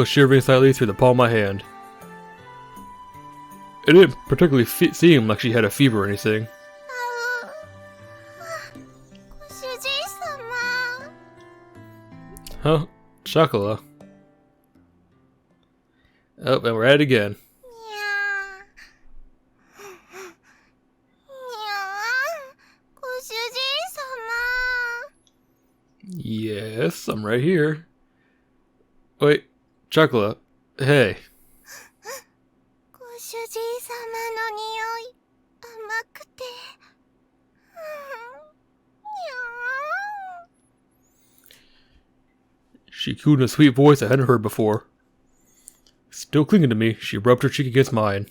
was shivering slightly through the palm of my hand. It didn't particularly seem like she had a fever or anything. Huh? Chocolate. Oh, and we're at it again. Yes, I'm right here. Wait, Chocolate. Hey. She cooed in a sweet voice I hadn't heard before. Still clinging to me, she rubbed her cheek against mine.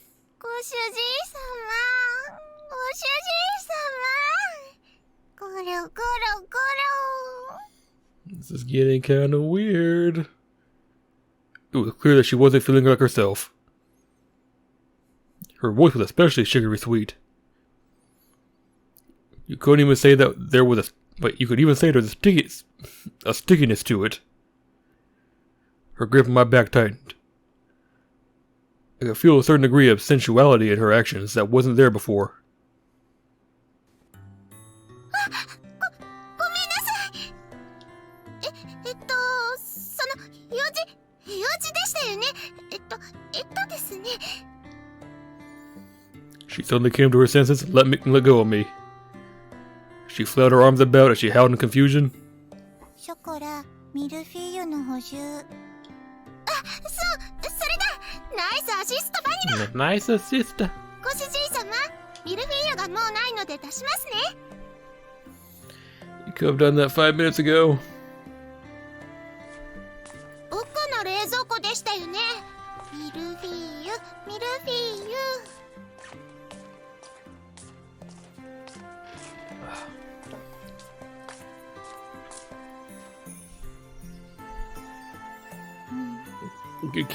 This is getting kinda weird. It was clear that she wasn't feeling like herself. Her voice was especially sugary sweet. You couldn't even say that there was but you could even say there was a stickiness to it. Her grip on my back tightened. I could feel a certain degree of sensuality in her actions that wasn't there before. She suddenly came to her senses and let go of me. She flailed her arms about as she howled in confusion. Nice assist. You could have done that 5 minutes ago.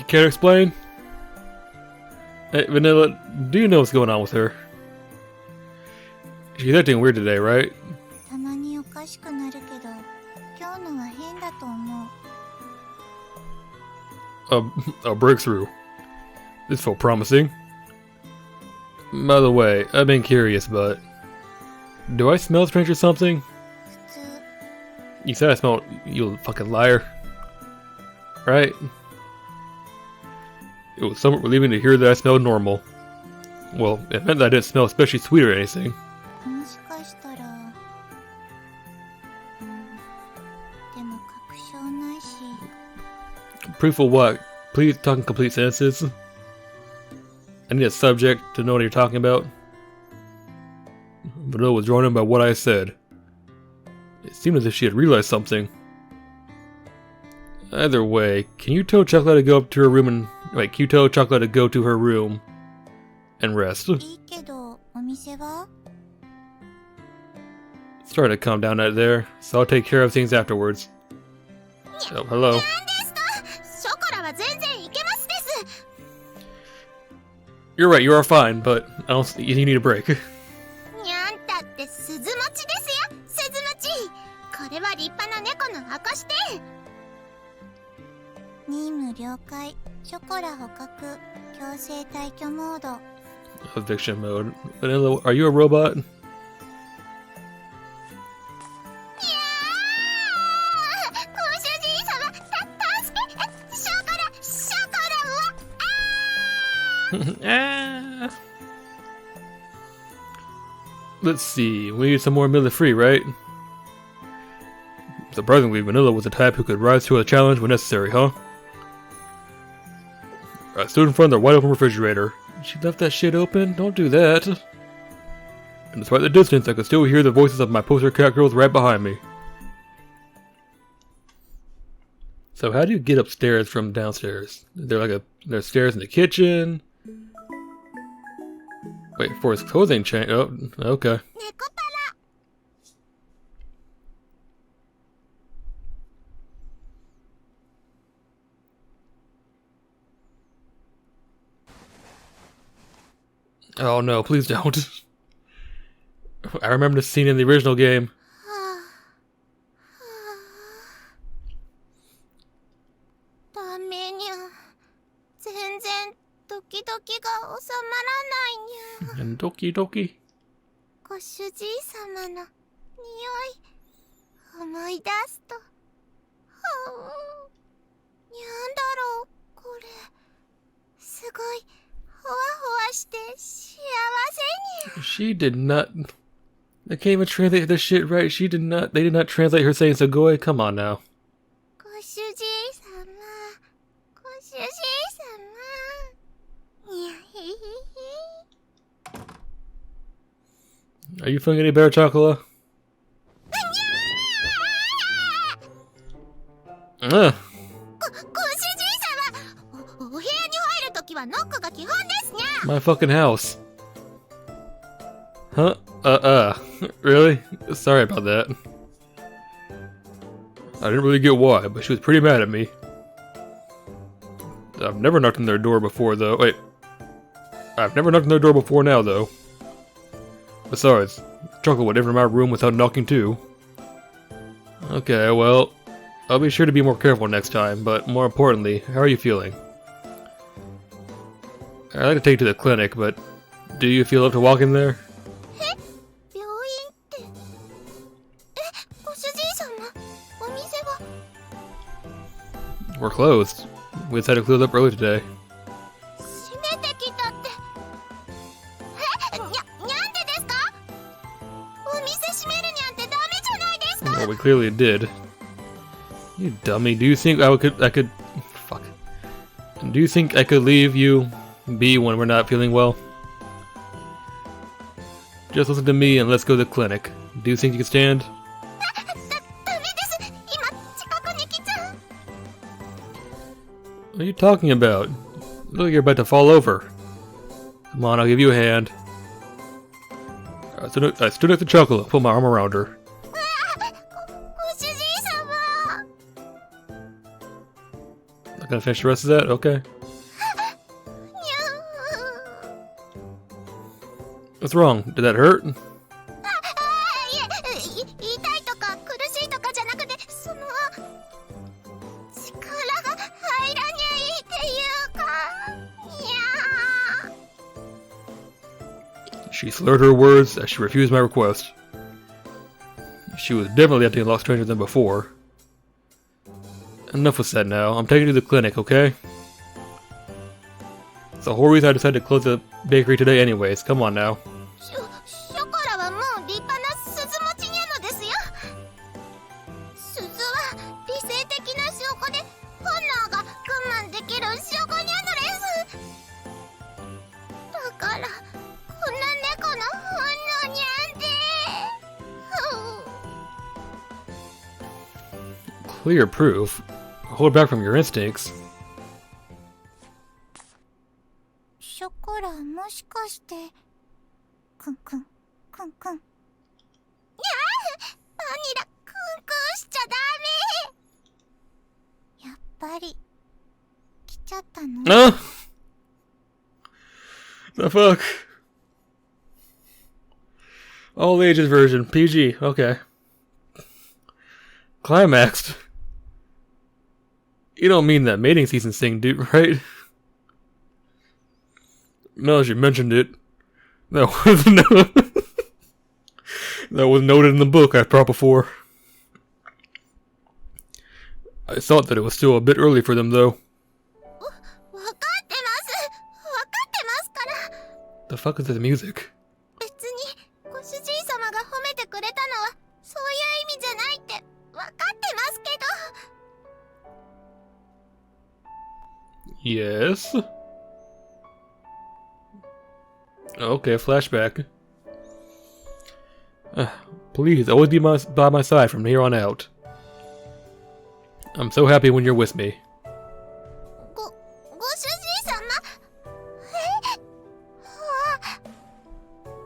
Care to explain? Hey, Vanilla, do you know what's going on with her? She's acting weird today, right? A breakthrough. This felt promising. By the way, I've been curious, but do I smell strange or something? You said I smelled, you fucking liar. Right? It was somewhat relieving to hear that I smelled normal. Well, it meant that I didn't smell especially sweet or anything. Proof of what? Please talk in complete sentences. I need a subject to know what you're talking about. Vanilla was drawn in by what I said. It seemed as if she had realized something. Either way, can you tell Chocolate to go up to her room and... Wait, can you tell Chocolate to go to her room and rest? It's starting to calm down out there, so I'll take care of things afterwards. Oh, hello. You're right, you are fine, but you need a break. Eviction mode. Vanilla, are you a robot? Let's see, we need some more Miller free, right? Surprisingly, Vanilla was the type who could rise to a challenge when necessary, huh? I stood in front of the wide open refrigerator. She left that shit open? Don't do that. And despite the distance, I could still hear the voices of my poster cat girls right behind me. So how do you get upstairs from downstairs? There's stairs in the kitchen. Wait, for his clothing change. Oh, okay. Oh no, please don't. I remember this scene in the original game. 全然ドキドキが収まらないにゃ。 Doki doki. ご主人様の匂い思い出すと、にゃんだろうこれ、すごいほわほわして幸せにゃ。 She did not. I can't even translate this shit right. She did not. They did not translate her saying Sugoi. Come on now. ご主人様、ご主人様、にゃへへへ。 Are you feeling any better, Chocola?ご主人様、お部屋に入るときはノックが基本ですにゃ。 My fucking house. Huh? Really? Sorry about that. I didn't really get why, but she was pretty mad at me. I've never knocked on their door before, though. Wait. I've never knocked on their door before now, though. Besides, Chocolate would enter my room without knocking too. Okay, well, I'll be sure to be more careful next time, but more importantly, how are you feeling? I'd like to take you to the clinic, but do you feel up to walking there? 病院って、ご主人様、お店は。 We're closed. We decided to close up early today. 閉めてきたって。にゃんでですか？お店閉めるにゃんってダメじゃないですか？ Well, we clearly did. You dummy. Do you think I could... Fuck. Do you think I could leave you be when we're not feeling well? Just listen to me and let's go to the clinic. Do you think you can stand? ダメです。今、近くに来ちゃう。 What are you talking about? Look, you're about to fall over. Come on, I'll give you a hand. I stood at the Chocolate, put my arm around her. ご主人様。 Not gonna finish the rest of that? Okay. にゃん。 What's wrong? Did that hurt? いえ、痛いとか苦しいとかじゃなくて、その力が入らにゃいっていうか、にゃー。 She slurred her words as she refused my request. She was definitely acting a lot stranger than before. Enough was said now. I'm taking you to the clinic, okay? It's the whole reason I decided to close the bakery today anyways. Come on now. ショコラはもう立派な鈴持ちにゃのですよ。鈴は理性的な証拠で本能が我慢できる証拠にゃのです。だからこんな猫の本能にゃんで。Clear proof. Hold back from your instincts. ショコラもしかしてクンクンクンクン。にゃー、バニラクンクンしちゃダメ。やっぱり来ちゃったの。 No! The fuck? All ages version. PG. Okay. Climaxed. You don't mean that mating season thing, dude, right? No, as you mentioned it. That was noted in the book I brought before. I thought that it was still a bit early for them, though. わかってますから。 The fuck is this music? 別にご主人様が褒めてくれたのはそういう意味じゃないってわかってますけど。 Yes. Okay, flashback. Please, always be by my side from here on out. I'm so happy when you're with me. ご主人様。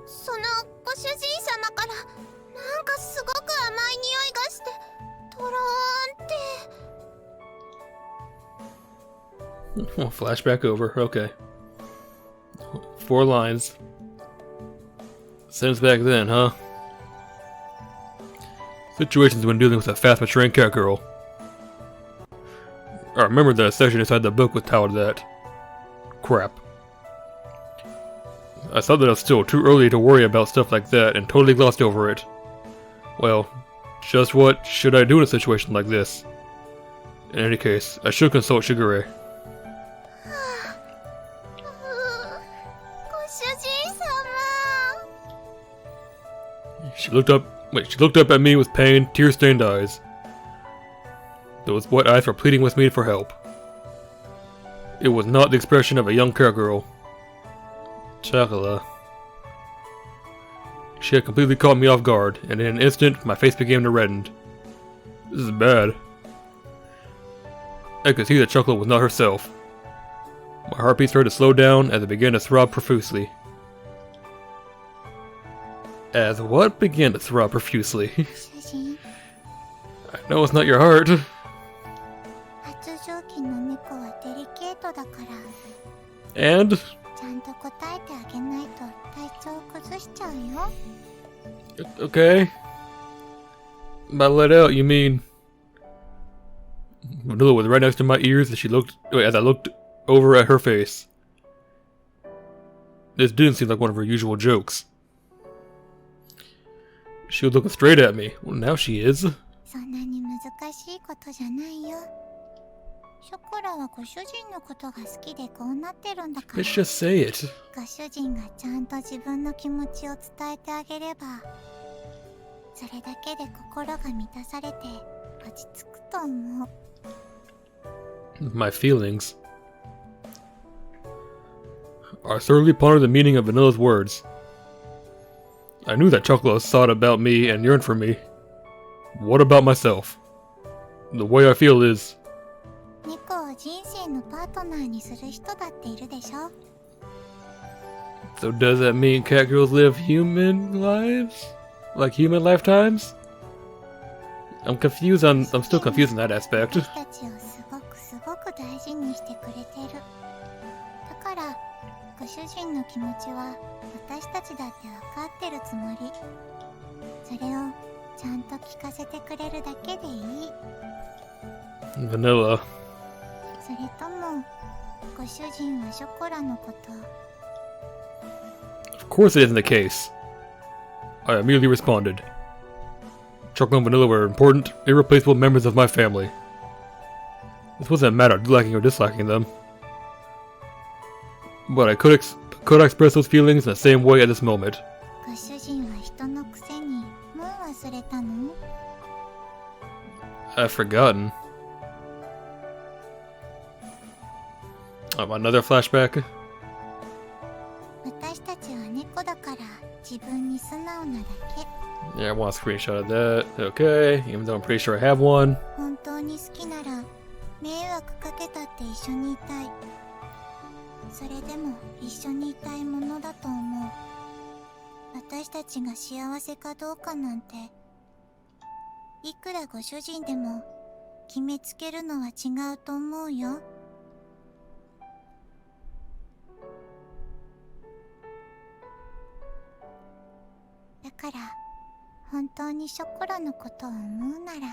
そのご主人様からなんかすごく甘い匂いがしてとろーんって。 Flashback over. Okay. 4 lines. Since back then, huh? Situations when dealing with a fast maturing cat girl. I remember that section inside the book was titled that. Crap. I thought that it was still too early to worry about stuff like that and totally glossed over it. Well, just what should I do in a situation like this? In any case, I should consult Shigure. ご主人様。 She looked up at me with pain, tear-stained eyes. Those wet eyes were pleading with me for help. It was not the expression of a young cowgirl. Chakala. She had completely caught me off guard, and in an instant, my face began to redden. This is bad. I could see that Chocolate was not herself. My heartbeat started to slow down as it began to throb profusely. As what began to throb profusely? 主人、 I know it's not your heart. 発情期の猫はデリケートだから、 And? ちゃんと答えてあげないと体調を崩しちゃうよ。 Okay. By let out, you mean... Vanilla was right next to my ears as I looked over at her face. This didn't seem like one of her usual jokes. She was looking straight at me. Well, now she is. そんなに難しいことじゃないよ。ショコラはご主人のことが好きでこうなってるんだから。 Let's just say it. ご主人がちゃんと自分の気持ちを伝えてあげれば、それだけで心が満たされて落ち着くと思う。 My feelings. I thoroughly pondered the meaning of Vanilla's words. I knew that Chocolate thought about me and yearned for me. What about myself? The way I feel is... 猫を人生のパートナーにする人だっているでしょ。 So does that mean catgirls live human lives? Like human lifetimes? I'm still confused in that aspect. 私たちをすごく大事にしてくれてる。だからご主人の気持ちは私たちだって分かってるつもり。それをちゃんと聞かせてくれるだけでいい。 Vanilla. それともご主人はショコラのこと。 Of course it isn't the case. I immediately responded. Chocolate and Vanilla were important, irreplaceable members of my family. This wasn't a matter of liking or disliking them. But I could express those feelings in the same way at this moment. ご主人は人のくせにもう忘れたの？ I've forgotten. Another flashback? 私たちは猫だから自分に素直なだけ。 Yeah, I want a screenshot of that. Okay, even though I'm pretty sure I have one. 本当に好きなら迷惑かけたって一緒にいたい。それでも一緒にいたいものだと思う。私たちが幸せかどうかなんていくらご主人でも決めつけるのは違うと思うよ。だから本当にショコラのことを思うならね。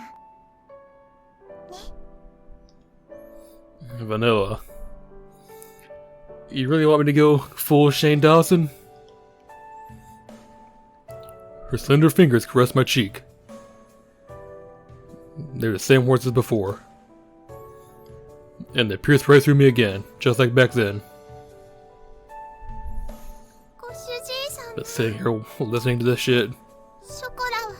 Vanilla. You really want me to go full Shane Dawson? Her slender fingers caressed my cheek. They were the same words as before. And they pierced right through me again, just like back then. ご主人さん。 But sitting here listening to this shit. ショコラは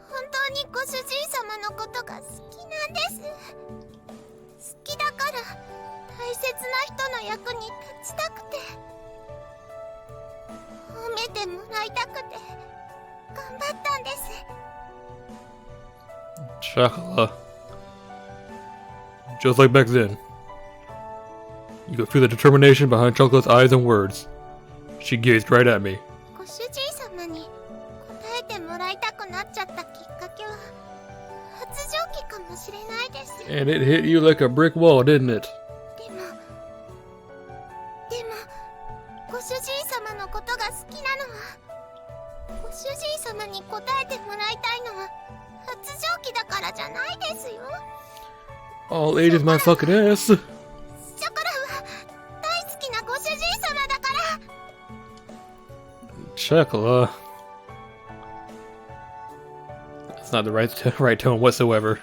本当にご主人様のことが好きなんです。好きだから大切な人の役に立ちたくて、褒めてもらいたくて頑張ったんです。 Chakala. Just like back then. You could feel the determination behind Chocolate's eyes and words. She gazed right at me. ご主人様に答えてもらいたくなっちゃったきっかけは発情期かもしれないです。 And it hit you like a brick wall, didn't it? でもご主人様のことが好きなのは、ご主人様に答えてもらいたいのは発情期だからじゃないですよ。 All age is my fucking ass. ショコラは大好きご主人様だから。 Chocolate. That's not the right tone whatsoever.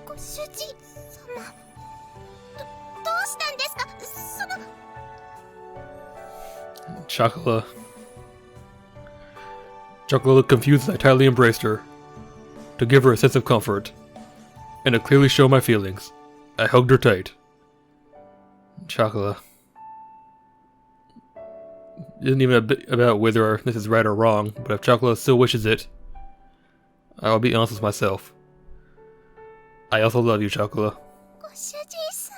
ご主人様、どうしたんですか？その Chocolate. Chocolate looked confused as I tightly embraced her, to give her a sense of comfort, and to clearly show my feelings. I hugged her tight. Chocolate. It isn't even a bit about whether this is right or wrong, but if Chocolate still wishes it, I will be honest with myself. I also love you, Chocolate. ご主人様、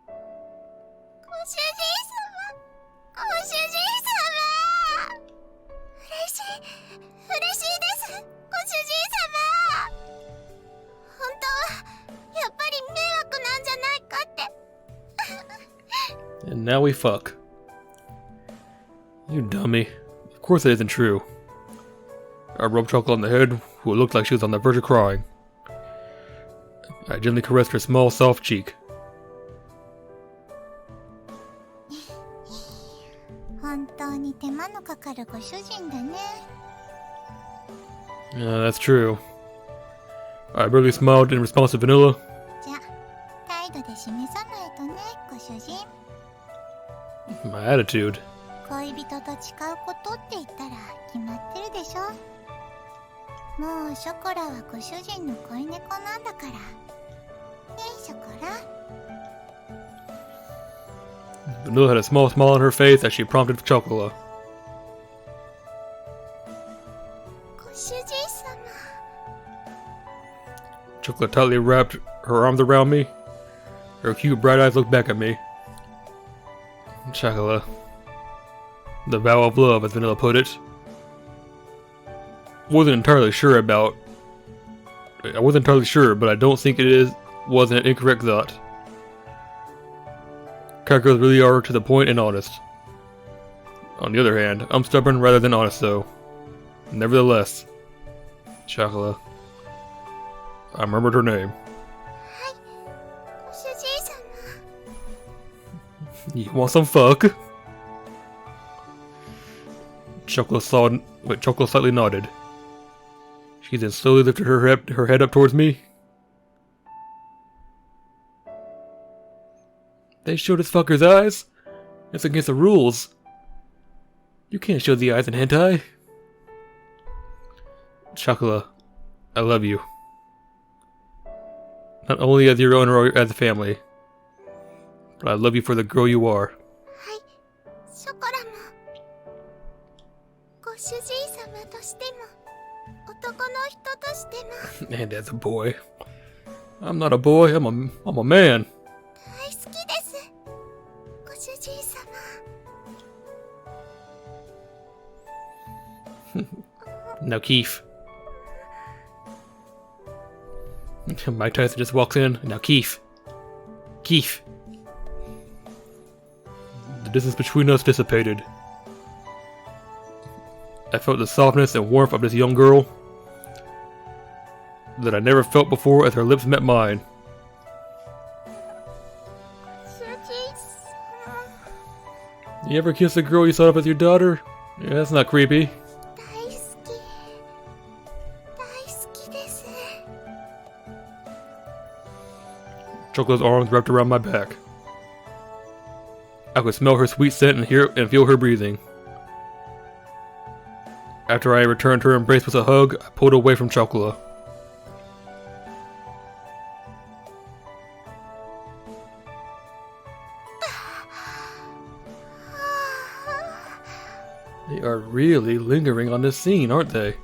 ご主人様、ご主人様、嬉しいです、ご主人様。本当はやっぱり迷惑なんじゃないかって。 And now we fuck. You dummy. Of course that isn't true. I rubbed Chocolate on the head, who looked like she was on the verge of crying. I gently caressed her small, soft cheek. 本当に手間のかかるご主人だね。 Yeah, that's true. I barely smiled in response to Vanilla. じゃ、態度で示さないとね、ご主人。 My attitude. 恋人と誓うことって言ったら決まってるでしょ。もうショコラはご主人の恋猫なんだから。ねえ、ショコラ。 Vanilla had a small smile on her face as she prompted Chocolate. ご主人様。 Chocolate tightly wrapped her arms around me. Her cute bright eyes looked back at me. Chocolate. The vow of love, as Vanilla put it. I wasn't entirely sure, but I don't think was an incorrect thought. Cat girls really are to the point and honest. On the other hand, I'm stubborn rather than honest, though. Nevertheless, Chocolate. I remembered her name. ご主人様。 You want some fuck? Chocolate slightly nodded. She then slowly lifted her head up towards me. They showed this fucker's eyes? It's against the rules. You can't show the eyes in hentai. Chocolate, I love you. Not only as your own or as a family, but I love you for the girl you are. はい、ショコラも。ご主人様としても、男の人としても。 And as a boy. I'm not a boy, I'm a man. 大好きです。ご主人様。 Now Keith. Mike Tyson just walks in. Now Keith. Keith. The distance between us dissipated. I felt the softness and warmth of this young girl that I never felt before as her lips met mine. 主人様。 You ever kiss a girl you thought of as your daughter? Yeah, that's not creepy. 大好きです。 Chocolate's arms wrapped around my back. I could smell her sweet scent and feel her breathing. After I returned her embrace with a hug, I pulled away from Chocolate. They are really lingering on this scene, aren't they?